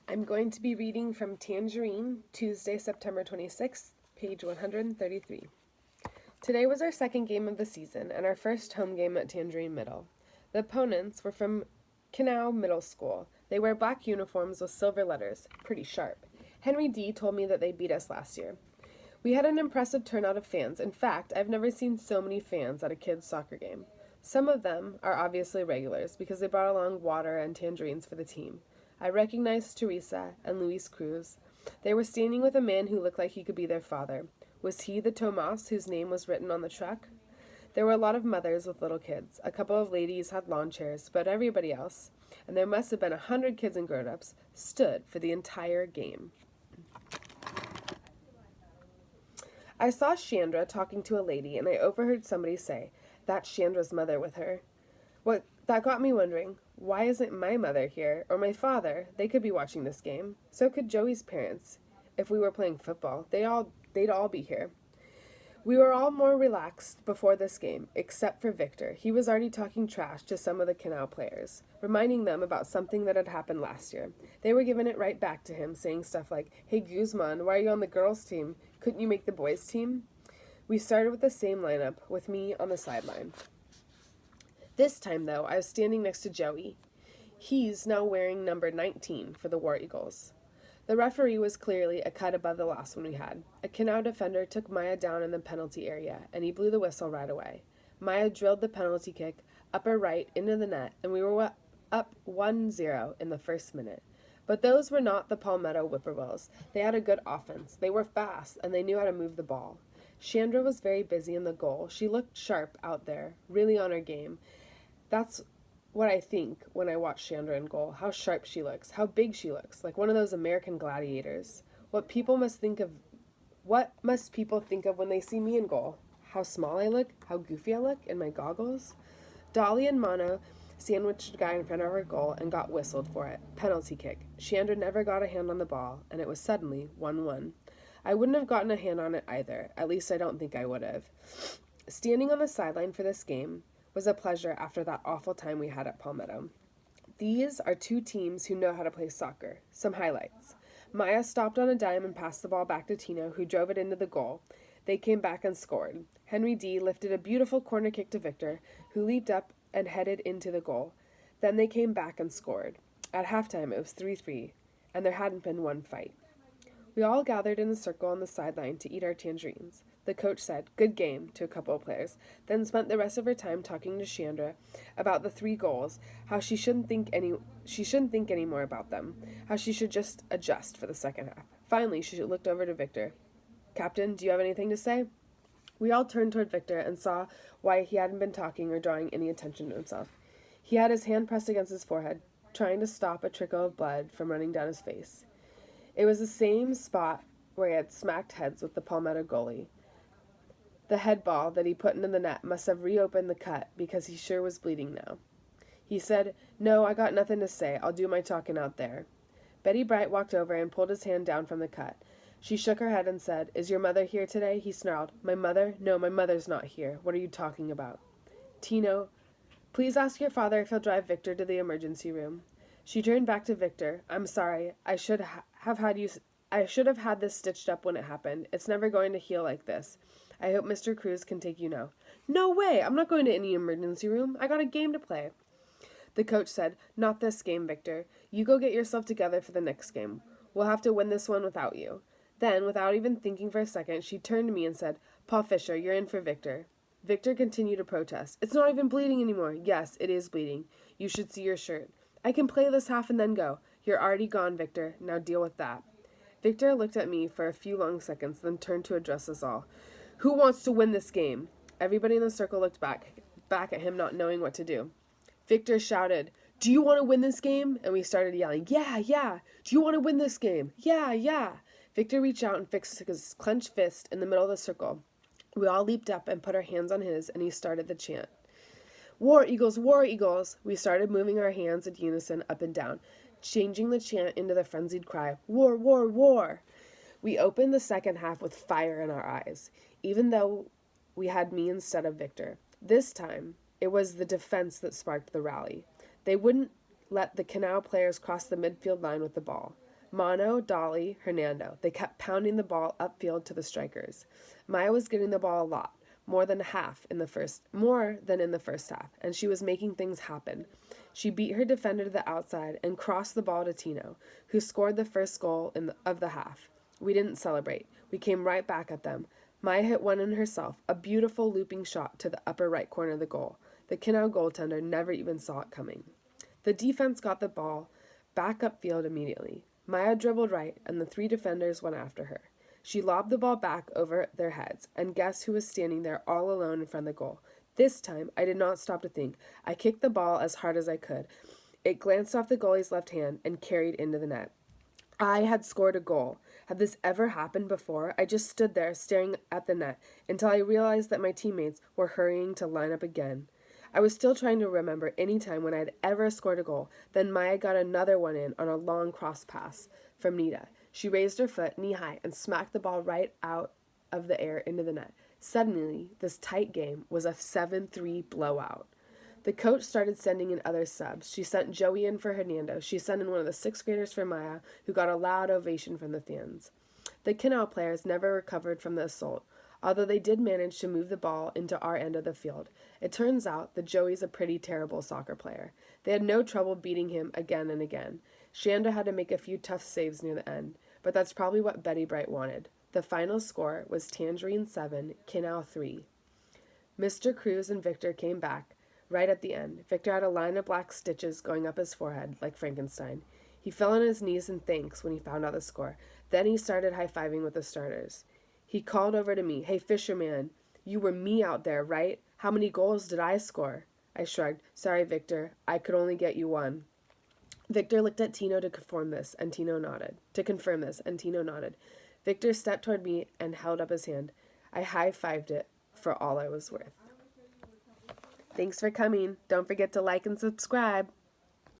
I'm going to be reading from Tangerine, Tuesday, September 26th, page 133. Today was our second game of the season and our first home game at Tangerine Middle. The opponents were from Canal Middle School. They wear black uniforms with silver letters, pretty sharp. Henry D. told me that they beat us last year. We had an impressive turnout of fans. In fact, I've never seen so many fans at a kids' soccer game. Some of them are obviously regulars because they brought along water and tangerines for the team. I recognized Teresa and Luis Cruz. They were standing with a man who looked like he could be their father. Was he the Tomas whose name was written on the truck? There were a lot of mothers with little kids. A couple of ladies had lawn chairs, but everybody else, and there must have been 100 kids and grown-ups, stood for the entire game. I saw Chandra talking to a lady, and I overheard somebody say, "That's Chandra's mother with her." That got me wondering, why isn't my mother here, or my father? They could be watching this game. So could Joey's parents. If we were playing football, they'd all be here. We were all more relaxed before this game, except for Victor. He was already talking trash to some of the Canal players, reminding them about something that had happened last year. They were giving it right back to him, saying stuff like, "Hey Guzman, why are you on the girls' team? Couldn't you make the boys' team?" We started with the same lineup, with me on the sideline. This time, though, I was standing next to Joey. He's now wearing number 19 for the War Eagles. The referee was clearly a cut above the last one we had. A Canal defender took Maya down in the penalty area, and he blew the whistle right away. Maya drilled the penalty kick, upper right, into the net, and we were up 1-0 in the first minute. But those were not the Palmetto Whippoorwills. They had a good offense. They were fast, and they knew how to move the ball. Chandra was very busy in the goal. She looked sharp out there, really on her game. That's what I think when I watch Chandra in goal. How sharp she looks, how big she looks, like one of those American gladiators. What must people think of when they see me in goal? How small I look, how goofy I look in my goggles. Dolly and Mono sandwiched a guy in front of her goal and got whistled for it. Penalty kick. Chandra never got a hand on the ball, and it was suddenly 1-1. I wouldn't have gotten a hand on it either. At least I don't think I would have. Standing on the sideline for this game was a pleasure after that awful time we had at Palmetto. These are two teams who know how to play soccer. Some highlights. Maya stopped on a dime and passed the ball back to Tino, who drove it into the goal. They came back and scored. Henry D. lifted a beautiful corner kick to Victor, who leaped up and headed into the goal. Then they came back and scored. At halftime, it was 3-3, and there hadn't been one fight. We all gathered in a circle on the sideline to eat our tangerines. The coach said, "Good game," to a couple of players, then spent the rest of her time talking to Chandra about the 3 goals, how she shouldn't think any more about them, how she should just adjust for the second half. Finally, she looked over to Victor. "Captain, do you have anything to say?" We all turned toward Victor and saw why he hadn't been talking or drawing any attention to himself. He had his hand pressed against his forehead, trying to stop a trickle of blood from running down his face. It was the same spot where he had smacked heads with the Palmetto goalie. The head ball that he put into the net must have reopened the cut because he sure was bleeding now. He said, "No, I got nothing to say. I'll do my talking out there." Betty Bright walked over and pulled his hand down from the cut. She shook her head and said, "Is your mother here today?" He snarled, "My mother? No, my mother's not here. What are you talking about?" "Tino, please ask your father if he'll drive Victor to the emergency room." She turned back to Victor. "I'm sorry. I should have had this stitched up when it happened. It's never going to heal like this. I hope Mr. Cruz can take you now." "No way! I'm not going to any emergency room. I got a game to play." The coach said, "Not this game, Victor. You go get yourself together for the next game. We'll have to win this one without you." Then, without even thinking for a second, she turned to me and said, "Paul Fisher, you're in for Victor." Victor continued to protest. "It's not even bleeding anymore." "Yes, it is bleeding. You should see your shirt." "I can play this half and then go." "You're already gone, Victor. Now deal with that." Victor looked at me for a few long seconds, then turned to address us all. "Who wants to win this game?" Everybody in the circle looked back at him, not knowing what to do. Victor shouted, "Do you want to win this game?" And we started yelling, "Yeah, yeah! Do you want to win this game? Yeah, yeah!" Victor reached out and fixed his clenched fist in the middle of the circle. We all leaped up and put our hands on his, and he started the chant. "War Eagles, War Eagles!" We started moving our hands in unison up and down, changing the chant into the frenzied cry, "War, war, war!" We opened the second half with fire in our eyes, even though we had me instead of Victor. This time, it was the defense that sparked the rally. They wouldn't let the Canal players cross the midfield line with the ball. Mono, Dolly, Hernando. They kept pounding the ball upfield to the strikers. Maya was getting the ball a lot, more than in the first half, and she was making things happen. She beat her defender to the outside and crossed the ball to Tino, who scored the first goal of the half. We didn't celebrate. We came right back at them. Maya hit one in herself, a beautiful looping shot to the upper right corner of the goal. The Kinau goaltender never even saw it coming. The defense got the ball back upfield immediately. Maya dribbled right, and the 3 defenders went after her. She lobbed the ball back over their heads, and guess who was standing there all alone in front of the goal? This time, I did not stop to think. I kicked the ball as hard as I could. It glanced off the goalie's left hand and carried into the net. I had scored a goal. Had this ever happened before? I just stood there staring at the net until I realized that my teammates were hurrying to line up again. I was still trying to remember any time when I had ever scored a goal. Then Maya got another one in on a long cross pass from Nita. She raised her foot knee-high and smacked the ball right out of the air into the net. Suddenly, this tight game was a 7-3 blowout. The coach started sending in other subs. She sent Joey in for Hernando. She sent in one of the 6th graders for Maya, who got a loud ovation from the fans. The Kinau players never recovered from the assault, although they did manage to move the ball into our end of the field. It turns out that Joey's a pretty terrible soccer player. They had no trouble beating him again and again. Shanda had to make a few tough saves near the end, but that's probably what Betty Bright wanted. The final score was Tangerine 7, Kinau 3. Mr. Cruz and Victor came back right at the end. Victor had a line of black stitches going up his forehead, like Frankenstein. He fell on his knees in thanks when he found out the score. Then he started high-fiving with the starters. He called over to me, "Hey, Fisherman, you were me out there, right? How many goals did I score?" I shrugged. "Sorry, Victor. I could only get you one." Victor looked at Tino to confirm this, and Tino nodded. Victor stepped toward me and held up his hand. I high-fived it for all I was worth. Thanks for coming. Don't forget to like and subscribe.